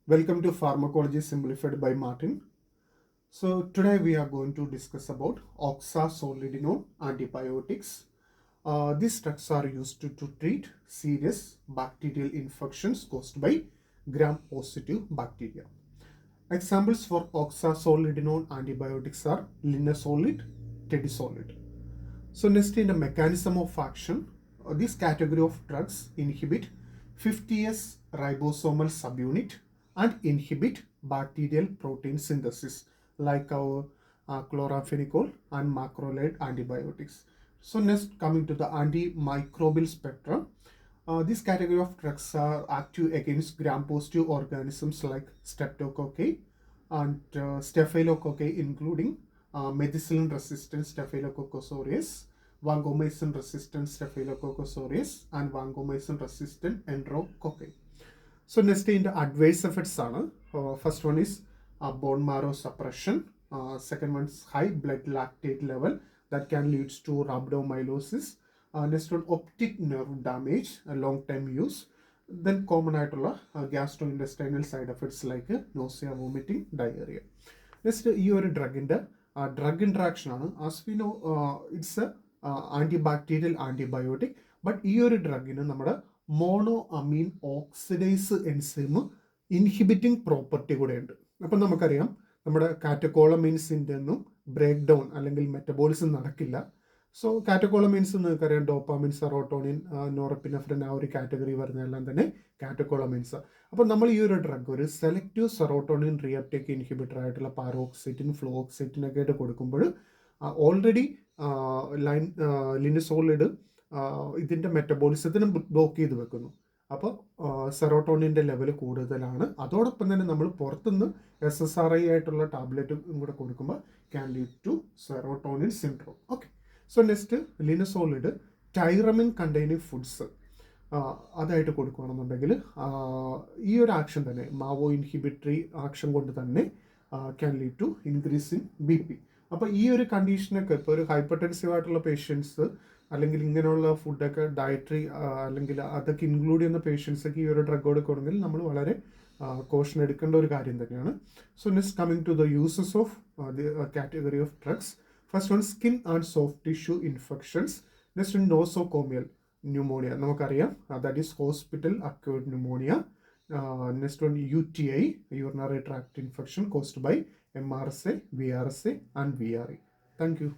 Welcome to Pharmacology Simplified by Martin. So today we are going to discuss about oxazolidinone antibiotics. These drugs are used to treat serious bacterial infections caused by gram-positive bacteria. Examples for oxazolidinone antibiotics are linezolid, tedizolid. So next in the mechanism of action, this category of drugs inhibit 50S ribosomal subunit and inhibit bacterial protein synthesis like our chloramphenicol and macrolide antibiotics. So next coming to the antimicrobial spectrum, this category of drugs are active against gram-positive organisms like streptococci and staphylococci, including methicillin-resistant Staphylococcus aureus, vancomycin-resistant Staphylococcus aureus, and vancomycin-resistant enterococci. So next in the adverse effects are first one is bone marrow suppression. Second one is high blood lactate level that can lead to rhabdomyolysis. Next one, optic nerve damage, long-term use. Then common ആയിട്ടുള്ള gastrointestinal side effects like nausea, vomiting, diarrhea. Next ഈ ഒരു ഡ്രഗിൻ്റെ drug interaction ആണ്. As we know it's a antibacterial antibiotic. But ഈ ഒരു ഡ്രഗിന് നമ്മുടെ mono amine oxidase enzyme inhibiting property കൂടെ ഉണ്ട്. അപ്പം നമുക്കറിയാം നമ്മുടെ കാറ്റക്കോളമീൻസിൻ്റെ ഒന്നും ബ്രേക്ക് ഡൗൺ അല്ലെങ്കിൽ മെറ്റബോളിസം നടക്കില്ല. സോ കാറ്റക്കോളമീൻസ് നിങ്ങൾക്കറിയാം ഡോപ്പാമിൻ, സെറോട്ടോണിൻ, നോറപ്പിനെഫ്രിൻ ആ ഒരു കാറ്റഗറി വരുന്നതെല്ലാം തന്നെ കാറ്റക്കോളമീൻസ്. അപ്പോൾ നമ്മൾ ഈ ഒരു ഡ്രഗ് ഒരു സെലക്റ്റീവ് സെറോട്ടോണിൻ റീഅപ്ടേക്ക് ഇൻഹിബിറ്റർ ആയിട്ടുള്ള പാരോക്സിറ്റിൻ, ഫ്ലോക്സിറ്റിനൊക്കെ ആയിട്ട് കൊടുക്കുമ്പോൾ ഓൾറെഡി ലിനിസോളിഡ് ഇതിൻ്റെ മെറ്റബോളിസത്തിനും ബ്ലോക്ക് ചെയ്ത് വെക്കുന്നു. അപ്പോൾ സെറോട്ടോണിൻ്റെ ലെവൽ കൂടുതലാണ്. അതോടൊപ്പം തന്നെ നമ്മൾ പുറത്തുനിന്ന് SSRI ആയിട്ടുള്ള ടാബ്ലറ്റും കൂടെ കൊടുക്കുമ്പോൾ can lead to serotonin syndrome. Okay, so next linezolid tyramine containing foods അതായിട്ട് കൊടുക്കുകയാണെന്നുണ്ടെങ്കിൽ ഈ ഒരു ആക്ഷൻ തന്നെ മാവോ ഇൻഹിബിറ്ററി ആക്ഷൻ കൊണ്ട് തന്നെ can lead to increase in BP. അപ്പോൾ ഈ ഒരു കണ്ടീഷനൊക്കെ ഇപ്പോൾ ഒരു ഹൈപ്പർ ടെൻസീവ് ആയിട്ടുള്ള പേഷ്യൻസ് അല്ലെങ്കിൽ ഇങ്ങനെയുള്ള ഫുഡൊക്കെ ഡയറ്ററി അല്ലെങ്കിൽ അതൊക്കെ ഇൻക്ലൂഡ് ചെയ്യുന്ന പേഷ്യൻസൊക്കെ ഈ ഒരു ഡ്രഗ് കൊടുക്കുകയാണെങ്കിൽ നമ്മൾ വളരെ കോഷൻ എടുക്കേണ്ട ഒരു കാര്യം തന്നെയാണ്. So next coming to the uses of the category of drugs. First one skin and soft tissue infections. Next nosocomial pneumonia നമുക്കറിയാം, that is hospital acquired pneumonia. Next one UTI, urinary tract infection caused by MRSA, VRSA and VRE. Thank you.